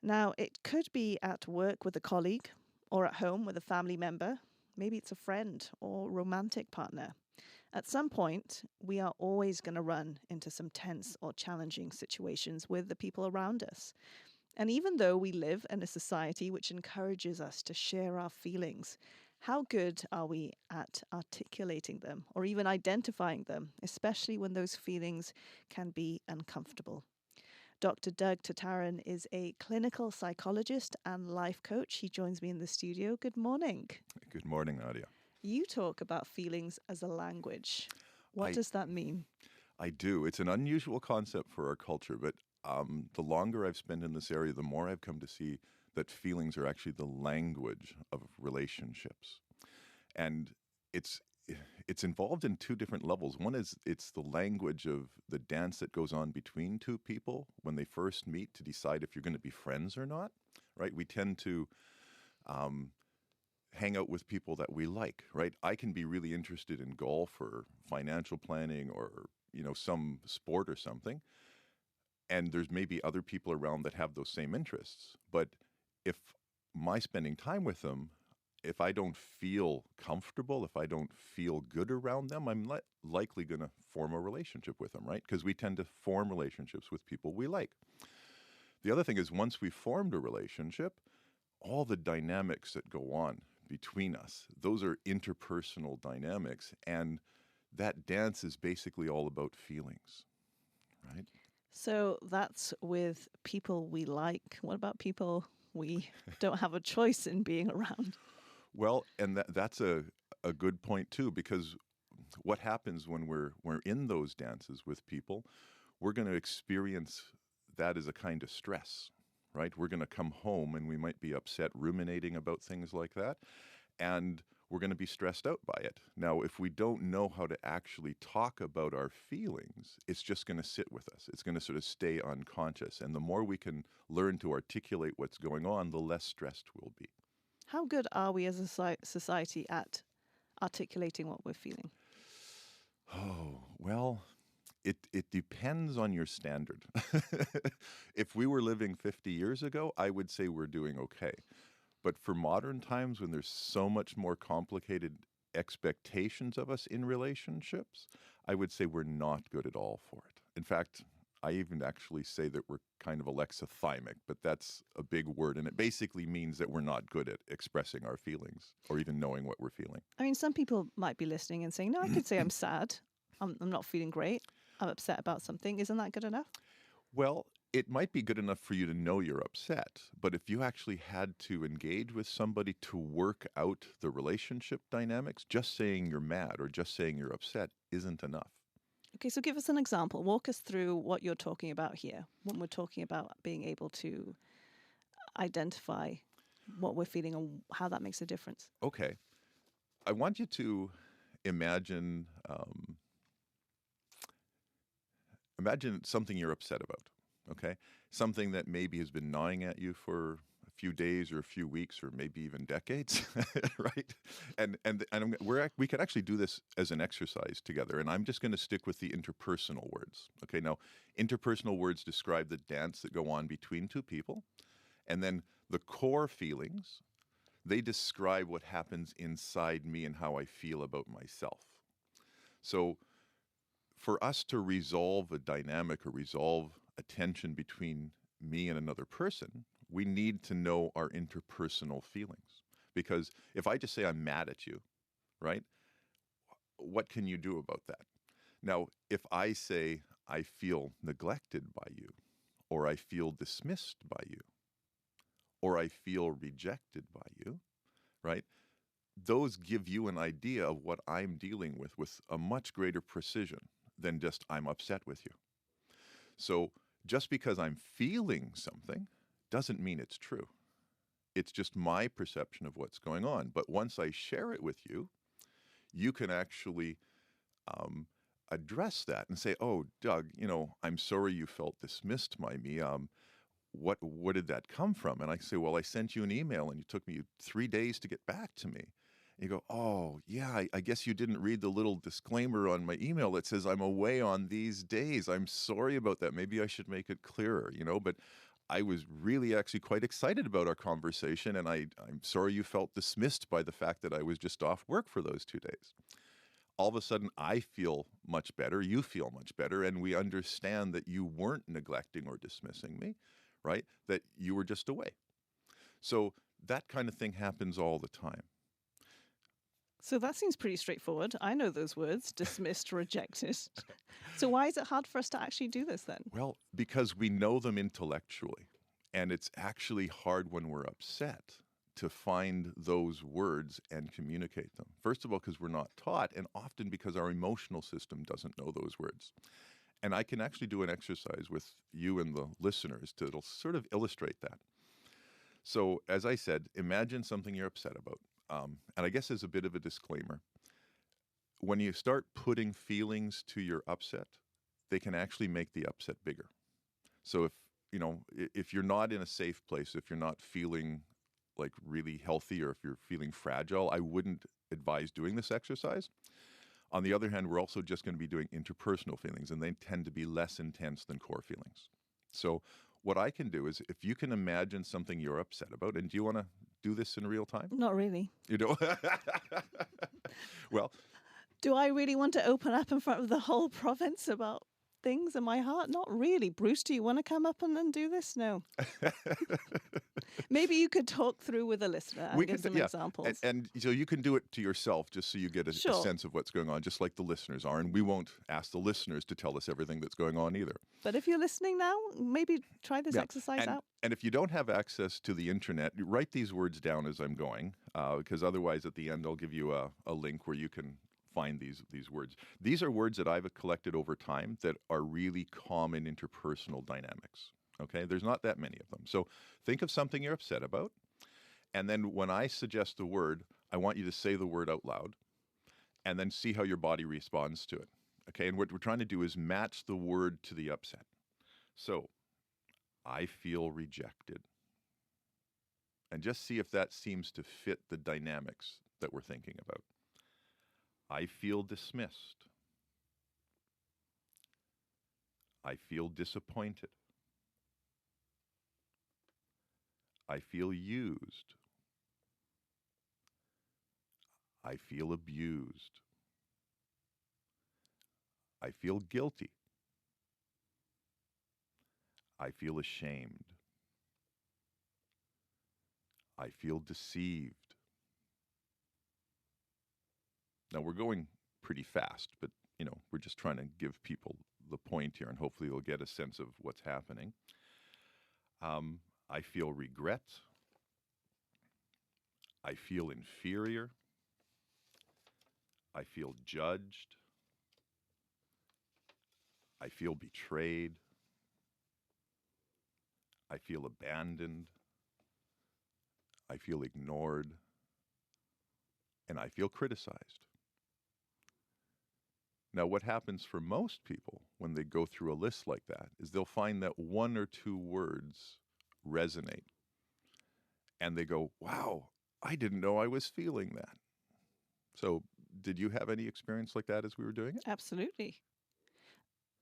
Now, it could be at work with a colleague or at home with a family member. Maybe it's a friend or romantic partner. At some point, we are always going to run into some tense or challenging situations with the people around us. And even though we live in a society which encourages us to share our feelings, how good are we at articulating them or even identifying them, especially when those feelings can be uncomfortable? Dr. Doug Tataryn is a clinical psychologist and life coach. He joins me in the studio. Good morning. Good morning, Nadia. You talk about feelings as a language. What I- does that mean? I do. It's an unusual concept for our culture, but the longer I've spent in this area, the more I've come to see that feelings are actually the language of relationships. And it's involved in two different levels. One is it's the language of the dance that goes on between two people when they first meet to decide if you're going to be friends or not, right? We tend to hang out with people that we like, right? I can be really interested in golf or financial planning or, some sport or something. And there's maybe other people around that have those same interests. But if my spending time with them, if I don't feel comfortable, if I don't feel good around them, I'm likely going to form a relationship with them, right? Because we tend to form relationships with people we like. The other thing is once we've formed a relationship, all the dynamics that go on between us, those are interpersonal dynamics. And that dance is basically all about feelings, right? So that's with people we like. What about people we don't have a choice in being around? Well, and that's a good point too, because what happens when we're in those dances with people, we're going to experience that as a kind of stress, right? We're going to come home and we might be upset, ruminating about things like that, and we're going to be stressed out by it. Now, if we don't know how to actually talk about our feelings, it's just going to sit with us. It's going to sort of stay unconscious. And the more we can learn to articulate what's going on, the less stressed we'll be. How good are we as a society at articulating what we're feeling? Oh, well, it depends on your standard. If we were living 50 years ago, I would say we're doing okay. But for modern times, when there's so much more complicated expectations of us in relationships, I would say we're not good at all for it. In fact, I even actually say that we're kind of alexithymic, but that's a big word. And it basically means that we're not good at expressing our feelings or even knowing what we're feeling. I mean, some people might be listening and saying, no, I could say I'm sad. I'm not feeling great. I'm upset about something. Isn't that good enough? Well, it might be good enough for you to know you're upset, but if you actually had to engage with somebody to work out the relationship dynamics, just saying you're mad or just saying you're upset isn't enough. Okay, so give us an example. Walk us through what you're talking about here when we're talking about being able to identify what we're feeling and how that makes a difference. Okay. I want you to imagine something you're upset about, okay? Something that maybe has been gnawing at you for a few days or a few weeks or maybe even decades, right? And we can actually do this as an exercise together, and I'm just going to stick with the interpersonal words, okay? Now, interpersonal words describe the dance that go on between two people, and then the core feelings, they describe what happens inside me and how I feel about myself. So for us to resolve a dynamic or resolve a tension between me and another person, we need to know our interpersonal feelings. Because if I just say I'm mad at you, right, what can you do about that? Now, if I say I feel neglected by you, or I feel dismissed by you, or I feel rejected by you, right, those give you an idea of what I'm dealing with a much greater precision than just I'm upset with you. So just because I'm feeling something doesn't mean it's true. It's just my perception of what's going on. But once I share it with you, you can actually address that and say, oh, Doug, I'm sorry you felt dismissed by me. Where did that come from? And I say, well, I sent you an email and it took me 3 days to get back to me. And you go, oh, yeah, I guess you didn't read the little disclaimer on my email that says I'm away on these days. I'm sorry about that. Maybe I should make it clearer, but I was really actually quite excited about our conversation, and I'm sorry you felt dismissed by the fact that I was just off work for those 2 days. All of a sudden, I feel much better, you feel much better, and we understand that you weren't neglecting or dismissing me, right? That you were just away. So that kind of thing happens all the time. So that seems pretty straightforward. I know those words, dismissed, rejected. So why is it hard for us to actually do this then? Well, because we know them intellectually, and it's actually hard when we're upset to find those words and communicate them. First of all, because we're not taught, and often because our emotional system doesn't know those words. And I can actually do an exercise with you and the listeners that'll sort of illustrate that. So, as I said, imagine something you're upset about. And I guess as a bit of a disclaimer, when you start putting feelings to your upset, they can actually make the upset bigger. So if you're not in a safe place, if you're not feeling like really healthy, or if you're feeling fragile, I wouldn't advise doing this exercise. On the other hand, we're also just going to be doing interpersonal feelings, and they tend to be less intense than core feelings. So what I can do is, if you can imagine something you're upset about, and do you want to do this in real time? Not really. You don't? Well, do I really want to open up in front of the whole province about things in my heart? Not really. Bruce, do you want to come up and do this? No. Maybe you could talk through with a listener and give some examples. And so you can do it to yourself, just so you get a sense of what's going on, just like the listeners are. And we won't ask the listeners to tell us everything that's going on either. But if you're listening now, maybe try this exercise out. And if you don't have access to the internet, write these words down as I'm going, because otherwise at the end I'll give you a link where you can find these words. These are words that I've collected over time that are really common interpersonal dynamics. Okay, there's not that many of them. So think of something you're upset about, and then when I suggest the word, I want you to say the word out loud, and then see how your body responds to it. Okay, and what we're trying to do is match the word to the upset. So, I feel rejected. And just see if that seems to fit the dynamics that we're thinking about. I feel dismissed. I feel disappointed. I feel used. I feel abused. I feel guilty. I feel ashamed. I feel deceived. Now, we're going pretty fast, but, we're just trying to give people the point here, and hopefully they'll get a sense of what's happening. I feel regret. I feel inferior. I feel judged. I feel betrayed. I feel abandoned. I feel ignored. And I feel criticized. Now, what happens for most people when they go through a list like that is they'll find that one or two words resonate. And they go, wow, I didn't know I was feeling that. So did you have any experience like that as we were doing it? Absolutely.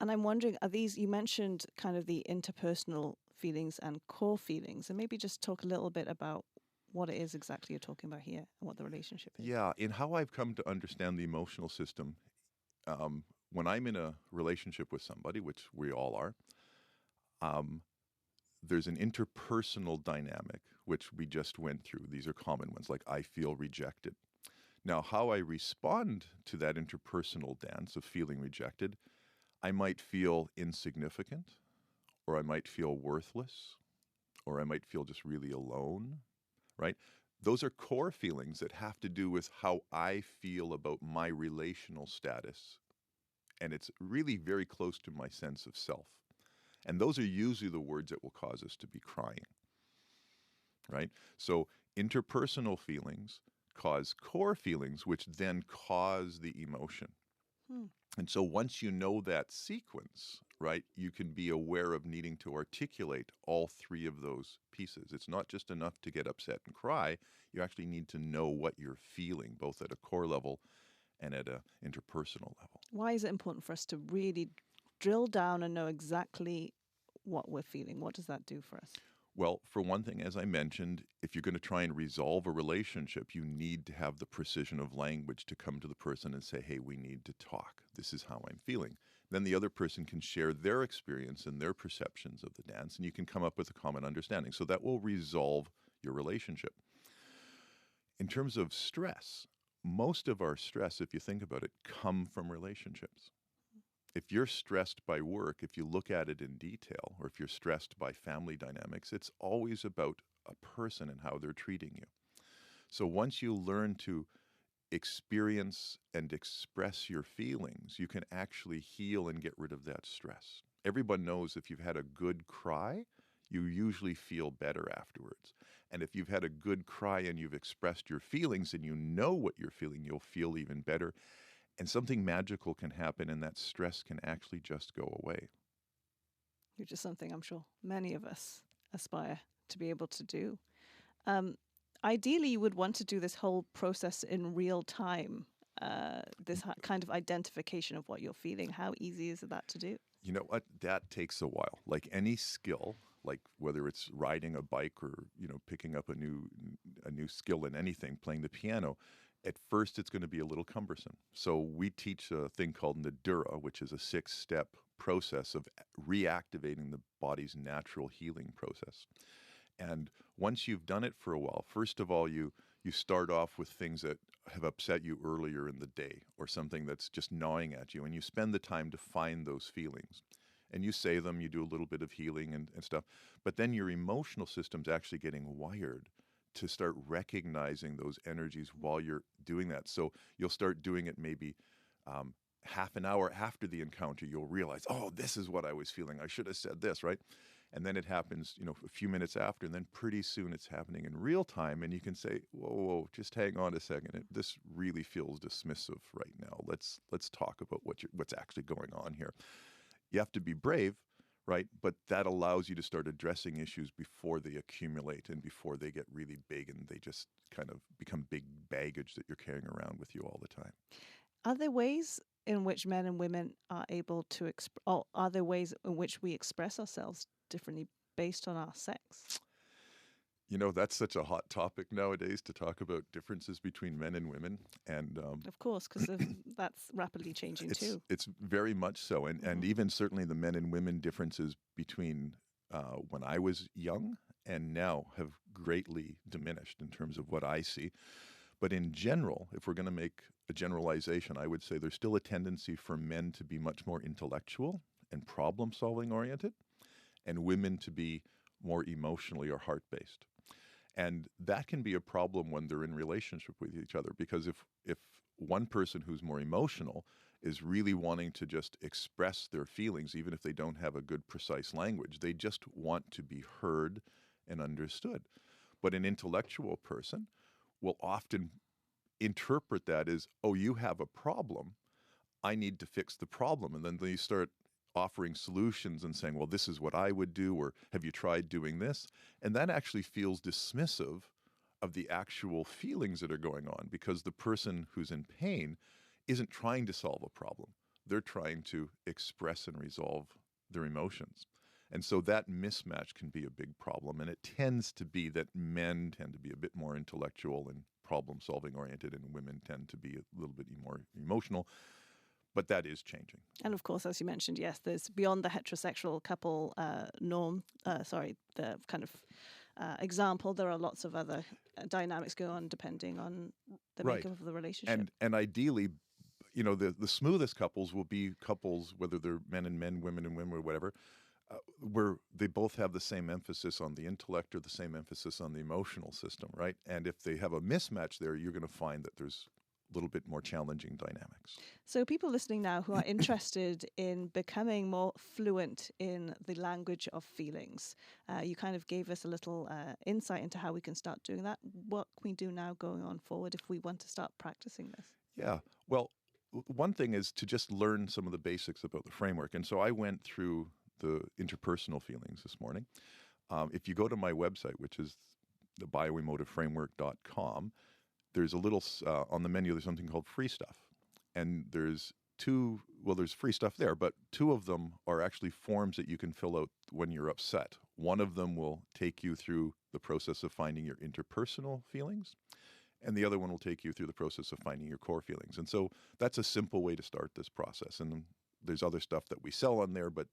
And I'm wondering, are these, you mentioned kind of the interpersonal feelings and core feelings, and maybe just talk a little bit about what it is exactly you're talking about here and what the relationship is. Yeah, in how I've come to understand the emotional system, when I'm in a relationship with somebody, which we all are, there's an interpersonal dynamic, which we just went through. These are common ones, like I feel rejected. Now, how I respond to that interpersonal dance of feeling rejected, I might feel insignificant, or I might feel worthless, or I might feel just really alone, right? Those are core feelings that have to do with how I feel about my relational status. And it's really very close to my sense of self. And those are usually the words that will cause us to be crying, right? So interpersonal feelings cause core feelings, which then cause the emotion. And so once you know that sequence, right, you can be aware of needing to articulate all three of those pieces. It's not just enough to get upset and cry. You actually need to know what you're feeling, both at a core level and at an interpersonal level. Why is it important for us to really drill down and know exactly what we're feeling? What does that do for us? Well, for one thing, as I mentioned, if you're going to try and resolve a relationship, you need to have the precision of language to come to the person and say, hey, we need to talk. This is how I'm feeling. Then the other person can share their experience and their perceptions of the dance, and you can come up with a common understanding. So that will resolve your relationship. In terms of stress, most of our stress, if you think about it, come from relationships. If you're stressed by work, if you look at it in detail, or if you're stressed by family dynamics, it's always about a person and how they're treating you. So once you learn to experience and express your feelings, you can actually heal and get rid of that stress. Everyone knows if you've had a good cry, you usually feel better afterwards. And if you've had a good cry and you've expressed your feelings and you know what you're feeling, you'll feel even better. And something magical can happen, and that stress can actually just go away. Which is something I'm sure many of us aspire to be able to do. Um, Ideally, you would want to do this whole process in real time, this kind of identification of what you're feeling. How easy is that to do? You know what? That takes a while. Like any skill, like whether it's riding a bike or, picking up a new skill in anything, playing the piano, at first it's going to be a little cumbersome. So we teach a thing called Nadia, which is a 6-step process of reactivating the body's natural healing process. And once you've done it for a while, first of all, you start off with things that have upset you earlier in the day or something that's just gnawing at you, and you spend the time to find those feelings. And you say them, you do a little bit of healing and stuff, but then your emotional system's actually getting wired to start recognizing those energies while you're doing that. So you'll start doing it maybe half an hour after the encounter. You'll realize, oh, this is what I was feeling. I should have said this, right? And then it happens, a few minutes after, and then pretty soon it's happening in real time, and you can say, whoa, just hang on a second. This really feels dismissive right now. Let's talk about what's actually going on here. You have to be brave, right? But that allows you to start addressing issues before they accumulate and before they get really big and they just kind of become big baggage that you're carrying around with you all the time. Are there ways in which men and women are able to are there ways in which we express ourselves differently based on our sex? That's such a hot topic nowadays to talk about differences between men and women. And of course, because that's rapidly changing too. It's very much so. And even certainly the men and women differences between when I was young and now have greatly diminished in terms of what I see. But in general, if we're going to make a generalization, I would say there's still a tendency for men to be much more intellectual and problem-solving oriented, and women to be more emotionally or heart-based. And that can be a problem when they're in relationship with each other, because if one person who's more emotional is really wanting to just express their feelings, even if they don't have a good, precise language, they just want to be heard and understood. But an intellectual person will often interpret that as, oh, you have a problem, I need to fix the problem. And then they start offering solutions and saying, well, this is what I would do, or have you tried doing this? And that actually feels dismissive of the actual feelings that are going on, because the person who's in pain isn't trying to solve a problem. They're trying to express and resolve their emotions. And so that mismatch can be a big problem. And it tends to be that men tend to be a bit more intellectual and problem-solving oriented, and women tend to be a little bit more emotional. But that is changing. And of course, as you mentioned, yes, there's beyond the heterosexual couple the kind of example, there are lots of other dynamics going on depending on the makeup of the relationship. And ideally, the smoothest couples will be couples, whether they're men and men, women and women, or whatever, where they both have the same emphasis on the intellect or the same emphasis on the emotional system, right? And if they have a mismatch there, you're going to find that there's a little bit more challenging dynamics. So people listening now who are interested in becoming more fluent in the language of feelings, you kind of gave us a little insight into how we can start doing that. What can we do now going on forward if we want to start practicing this? Yeah, well, one thing is to just learn some of the basics about the framework. And so I went through the interpersonal feelings this morning. If you go to my website, which is the bioemotiveframework.com, there's a little, on the menu, there's something called free stuff. And there's there's free stuff there, but two of them are actually forms that you can fill out when you're upset. One of them will take you through the process of finding your interpersonal feelings, and the other one will take you through the process of finding your core feelings. And so that's a simple way to start this process. And there's other stuff that we sell on there, but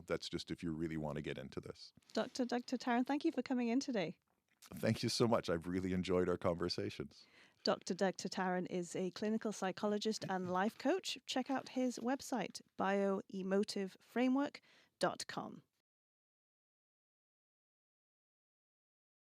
that's just if you really want to get into this. Dr. Tataryn, thank you for coming in today. Thank you so much. I've really enjoyed our conversations. Dr. Tataryn is a clinical psychologist and life coach. Check out his website, bioemotiveframework.com.